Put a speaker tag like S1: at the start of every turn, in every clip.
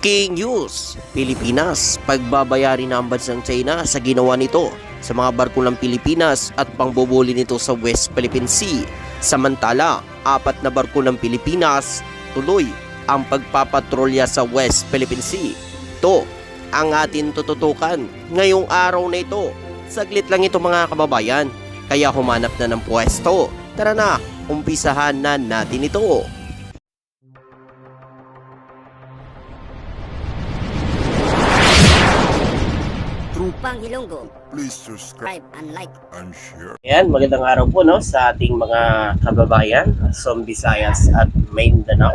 S1: Breaking news! Pilipinas, pagbabayari ng bansang China sa ginawa nito sa mga barko ng Pilipinas at pangbubuli nito sa West Philippine Sea. Samantala, 4 na barko ng Pilipinas tuloy ang pagpapatrolya sa West Philippine Sea. Ito ang atin tututukan ngayong araw na ito. Saglit lang ito mga kababayan, kaya humanap na ng pwesto. Tara na, umpisahan na natin ito.
S2: Trupang Ilonggo,
S3: Please subscribe
S2: subscribe and like.
S3: and share.
S1: Ayan, magandang araw po no, sa ating mga kababayan sa Visayas at Mindanao.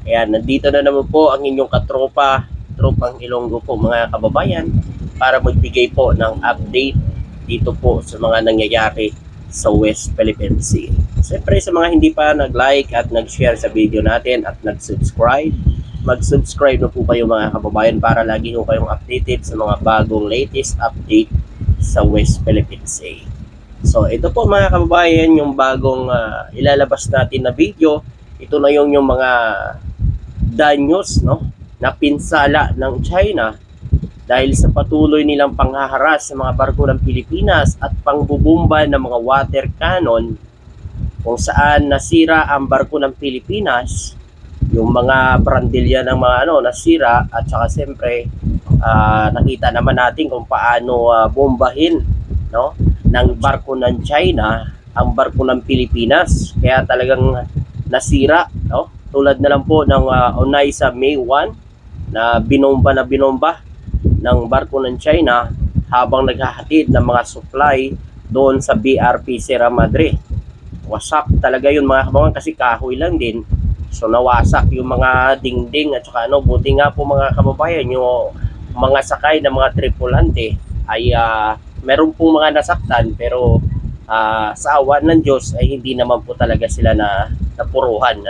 S1: Ayan, nandito na naman po ang inyong Trupang Ilonggo po mga kababayan para magbigay po ng update dito po sa mga nangyayari sa West Philippine Sea. Siyempre sa mga hindi pa nag-like at nag-share sa video natin at nag-subscribe, mag-subscribe na po kayo mga kababayan para lagi po kayong updated sa mga bagong latest update sa West Philippine Sea. So ito po mga kababayan yung bagong ilalabas natin na video. Ito na yung mga danyos no, na pinsala ng China dahil sa patuloy nilang panghaharas sa mga barko ng Pilipinas at pangbubumba ng mga water cannon kung saan nasira ang barko ng Pilipinas. Yung mga brandilya ng mga nasira at saka siyempre nakita naman natin kung paano bombahin no ng barko ng China ang barko ng Pilipinas, kaya talagang nasira no, tulad na lang po ng unay sa May 1 na binomba ng barko ng China habang naghahatid ng mga supply doon sa BRP Sierra Madre. Wasak talaga yun mga kababayan kasi kahoy lang din. So nawasak yung mga dingding at saka buti nga po mga kababayan yung mga sakay ng mga tripulante ay meron pong mga nasaktan pero sa awa ng Diyos ay hindi naman po talaga sila napuruhan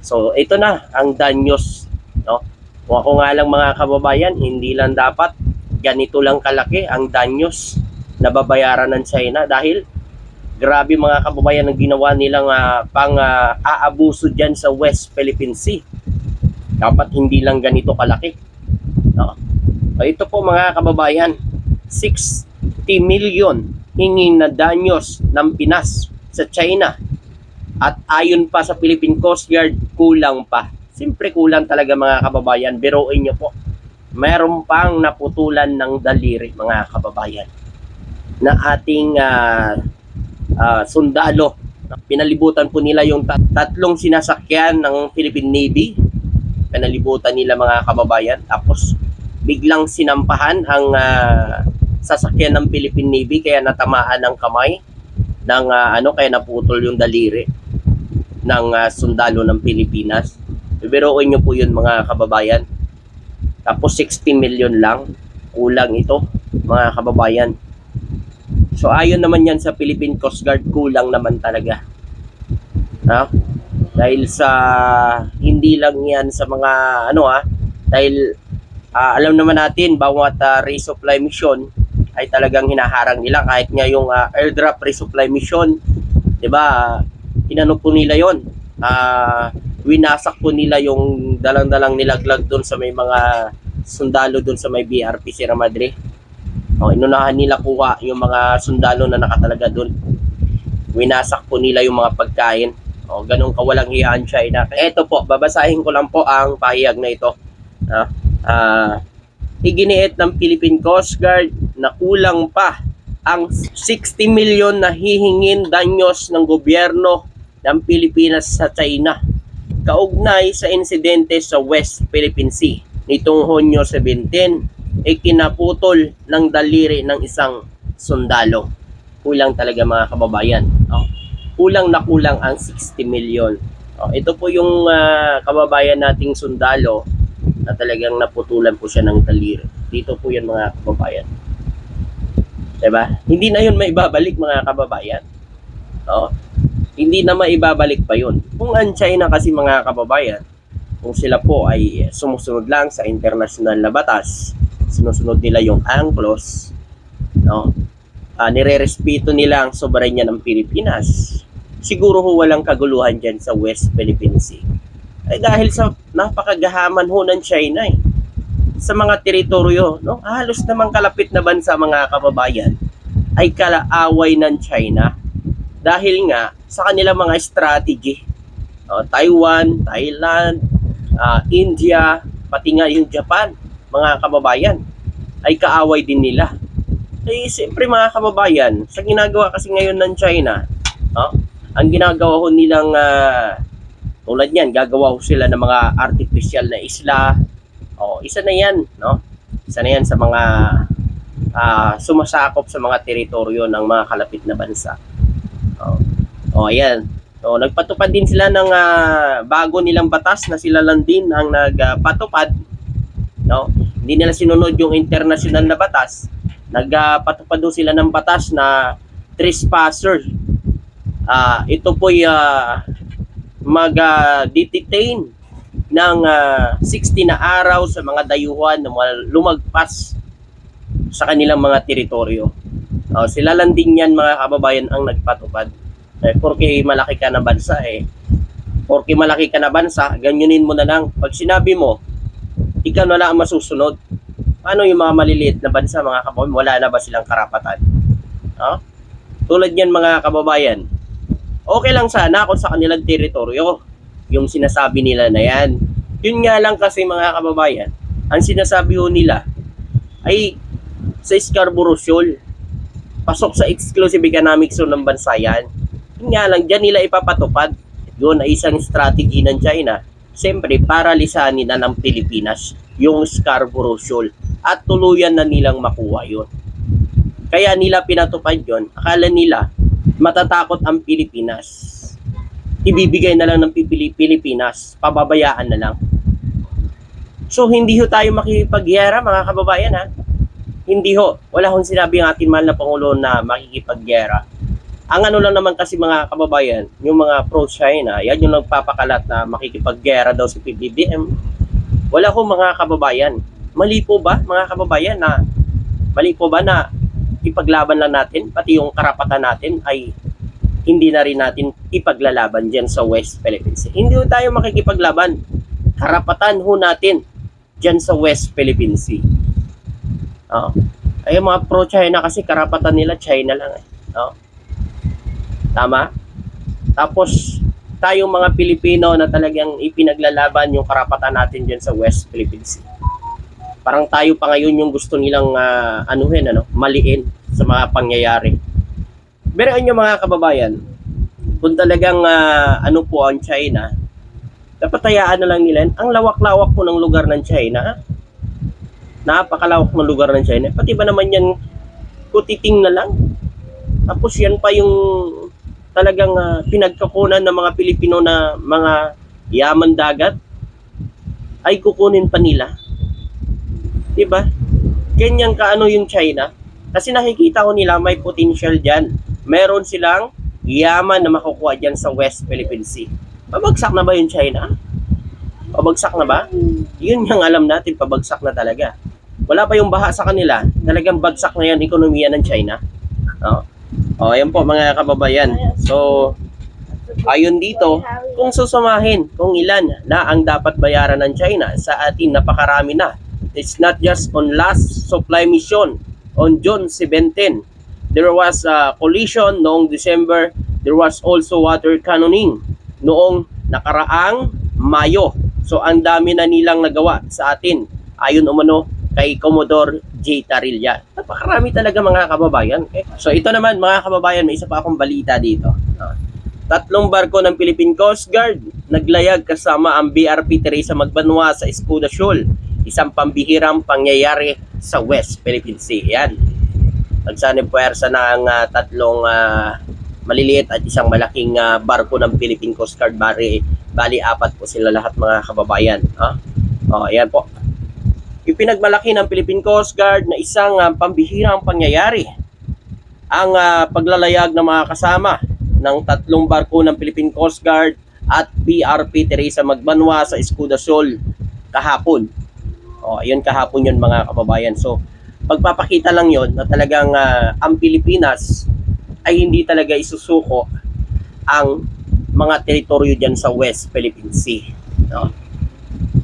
S1: So ito na ang danyos no. Kung ako nga lang mga kababayan, hindi lang dapat ganito lang kalaki ang danyos na babayaran ng China dahil grabe mga kababayan ang ginawa nilang aabuso dyan sa West Philippine Sea. Dapat hindi lang ganito kalaki. No? So ito po mga kababayan, 60 million hingin na danyos ng Pinas sa China. At ayon pa sa Philippine Coast Guard, kulang pa. Siyempre kulang talaga mga kababayan. Biruin nyo po, mayroon pang naputulan ng daliri mga kababayan na ating sundalo. Pinalibutan po nila yung tatlong sinasakyan ng Philippine Navy. Pinalibutan nila mga kababayan. Tapos biglang sinampahan ang sasakyan ng Philippine Navy kaya natamaan ng kamay ng kaya naputol yung daliri ng sundalo ng Pilipinas. Biruin nyo po yun mga kababayan. Tapos 60 million lang. Kulang ito mga kababayan. So ayon naman yan sa Philippine Coast Guard, kulang naman talaga. Dahil sa hindi lang yan sa mga dahil alam naman natin bawat resupply mission ay talagang hinaharang nila kahit nga yung airdrop resupply mission, 'di ba? Inano po nila 'yon. Winasak po nila yung dalang-dalang nilaglag doon sa may mga sundalo doon sa may BRP Sierra Madre. Inunahan nila kuha yung mga sundalo na nakatalaga doon. Winasak po nila yung mga pagkain. Ganun kawalang hiyaan China. Ito po, babasahin ko lang po ang pahayag na ito. Iginiit ng Philippine Coast Guard na kulang pa ang 60 million na hihingin danyos ng gobyerno ng Pilipinas sa China kaugnay sa insidente sa West Philippine Sea nitong Hunyo 17. Kinaputol ng daliri ng isang sundalo. Kulang talaga mga kababayan. Kulang na kulang ang 60 million. Ito po yung kababayan nating sundalo na talagang naputulan po siya ng daliri. Dito po yan mga kababayan. Diba? Hindi na yun maibabalik mga kababayan. Hindi na maibabalik pa yun. Kung ang China kasi mga kababayan, kung sila po ay sumusunod lang sa international na batas, sinusunod nila yung UNCLOS, nire-respeto nila ang soberanya ng Pilipinas, siguro walang kaguluhan dyan sa West Philippine Sea. ay dahil sa napakagahaman ho ng China sa mga teritoryo, no? Halos namang kalapit na bansa mga kababayan ay kalaaway ng China dahil nga sa kanilang mga strategy. Taiwan, Thailand, India, pati nga yung Japan, mga kababayan, ay kaaway din nila. Siyempre mga kababayan, sa ginagawa kasi ngayon ng China, ang ginagawa ho nilang tulad niyan, gagawa ho sila ng mga artificial na isla. Isa na yan, no? Isa na yan sa mga sumasakop sa mga teritoryo ng mga kalapit na bansa. Ayan. So, nagpatupad din sila ng bago nilang batas na sila lang din ang nagpatupad. No? Hindi nila sinunod yung international na batas. Nagpatupad do sila ng batas na trespasser. Ito po'y mag-detain ng 60 na araw sa mga dayuhan na lumagpas sa kanilang mga teritoryo. Sila lang din yan mga kababayan ang nagpatupad. Porque malaki ka na bansa Porque malaki ka na bansa, ganyanin mo na lang. Pag sinabi mo, ikaw na lang ang masusunod. Paano yung mga maliliit na bansa mga kababayan? Wala na ba silang karapatan? Tulad yan mga kababayan. Okay lang sana kung sa kanilang teritoryo yung sinasabi nila na yan. Yun nga lang kasi mga kababayan, ang sinasabi ho nila ay sa Scarborough Shoal. Pasok sa exclusive economic zone ng bansa yan. Yun nga lang, dyan nila ipapatupad. Yun ay isang strategy ng China. Siyempre, para lisanin na ng Pilipinas yung Scarborough Shoal. At tuluyan na nilang makuha yun. Kaya nila pinatupad yun. Akala nila, matatakot ang Pilipinas. Ibibigay na lang ng Pilipinas. Pababayaan na lang. So, hindi ho tayo makikipagyera mga kababayan Hindi ho. Wala hong sinabi ang ating mahal na Pangulo na makikipagyera. Ang ano lang naman kasi mga kababayan, yung mga pro-China, yan yung nagpapakalat na makikipagyera daw si PBBM. Wala ho mga kababayan. Mali po ba mga kababayan mali po ba na ipaglaban lang natin, pati yung karapatan natin ay hindi na rin natin ipaglalaban dyan sa West Philippines Sea. Hindi ho tayo makikipaglaban. Karapatan ho natin dyan sa West Philippines Sea. Ay mga pro-China kasi karapatan nila China lang Tama? Tapos tayong mga Pilipino na talagang ipinaglalaban yung karapatan natin dyan sa West Philippines Sea. Parang tayo pa ngayon yung gusto nilang maliin sa mga pangyayari. Pero nyo mga kababayan, kung talagang po ang China, dapat hayaan na lang nila. Ang lawak-lawak po ng lugar ng China. Napakalawak ng lugar ng China. Pati ba naman yan kutiting na lang? Tapos yan pa yung talagang pinagkakunan ng mga Pilipino na mga yaman dagat ay kukunin pa nila. Diba? Ganyan kaano yung China. Kasi nakikita ko nila may potential dyan. Meron silang yaman na makukuha dyan sa West Philippine Sea. Pabagsak na ba yung China? Pabagsak na ba? Yun yung alam natin, pabagsak na talaga. Wala pa yung baha sa kanila. Talagang bagsak na yan ekonomiya ng China. Ayan po mga kababayan. So, ayon dito, kung susumahin kung ilan na ang dapat bayaran ng China sa atin, napakarami na. It's not just on last supply mission on June 17. There was a collision noong December. There was also water cannoning noong nakaraang Mayo. So, ang dami na nilang nagawa sa atin. Ayon umano kay Commodore J. Tarilla. Napakarami talaga mga kababayan. So ito naman mga kababayan, may isa pa akong balita dito. 3 barko ng Philippine Coast Guard naglayag kasama ang BRP Teresa Magbanwa sa Escuda Shoal. Isang pambihirang pangyayari sa West Philippine Sea. Yan. Nagsanipwersa na ang 3 maliliit at isang malaking barko ng Philippine Coast Guard. Bali 4 po sila lahat mga kababayan. Ayan po. Ipinagmalaki ng Philippine Coast Guard na isang pambihirang pangyayari ang paglalayag ng mga kasama ng 3 barko ng Philippine Coast Guard at BRP Teresa Magbanwa sa Escuda Shoal kahapon. Ayun kahapon yun mga kababayan. So, pagpapakita lang yon na talagang ang Pilipinas ay hindi talaga isusuko ang mga teritoryo dyan sa West Philippine Sea. No?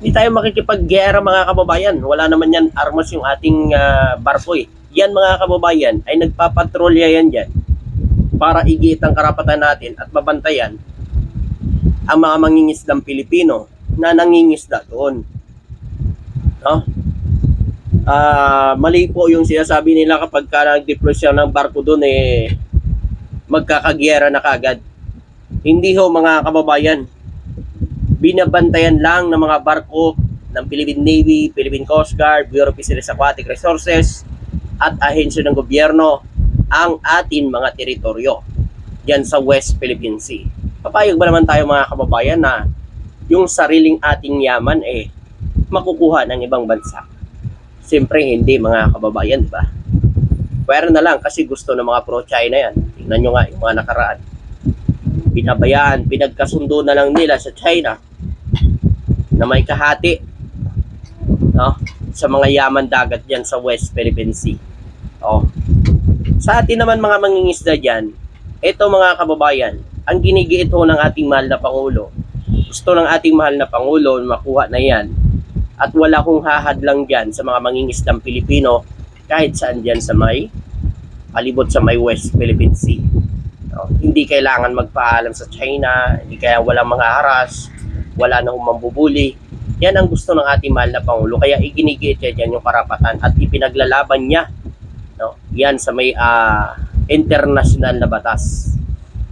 S1: Hindi tayo makikipaggera mga kababayan. Wala naman yan armas yung ating barko eh. Yan mga kababayan ay nagpapatrolya yan dyan para igit ang karapatan natin at mabantayan ang mga mangingisdang Pilipino na nangingisda doon. No? Mali po yung sinasabi nila kapag nag-deploy siya ng barko doon eh magkakagyera na kagad. Hindi ho mga kababayan. Binabantayan lang ng mga barko ng Philippine Navy, Philippine Coast Guard, Bureau of Fisheries Aquatic Resources at ahensya ng gobyerno ang atin mga teritoryo diyan sa West Philippine Sea. Papayag ba naman tayo mga kababayan na yung sariling ating yaman eh makukuha ng ibang bansa? Siyempre hindi mga kababayan, di ba? Pwera na lang kasi gusto ng mga pro-China yan. Tingnan nyo nga yung mga nakaraan. Pinabayaan, pinagkasundo na lang nila sa China na may kahati, no, sa mga yaman dagat dyan sa West Philippine Sea. Oh. Sa atin naman mga mangingisda dyan, ito mga kababayan, ang ginigiit ho ng ating mahal na Pangulo. Gusto ng ating mahal na Pangulo makuha na yan. At wala kong hahadlang dyan sa mga mangingisdang Pilipino kahit saan dyan sa may palibot sa may West Philippine Sea. No? Hindi kailangan magpaalam sa China, hindi kaya walang mga haras, wala na mambubuli. Yan ang gusto ng ating mahal na Pangulo. Kaya iginigiit niya dyan yung karapatan at ipinaglalaban niya. No? Yan sa may international na batas.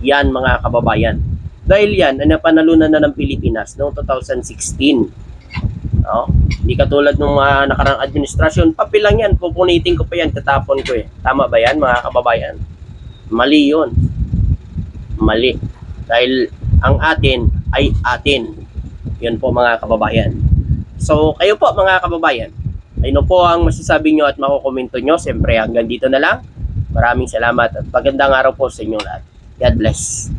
S1: Yan mga kababayan. Dahil yan, napanalunan na ng Pilipinas noong 2016. No? Hindi katulad ng nakarang administrasyon, papel lang yan, pupunitin ko pa yan, tatapon ko eh. Tama ba yan mga kababayan? Mali yun. Mali. Dahil ang atin ay atin. Yun po mga kababayan. So kayo po mga kababayan, ano po ang masasabi nyo at makukomento nyo? Siyempre hanggang dito na lang. Maraming salamat at magandang araw po sa inyo lahat. God bless.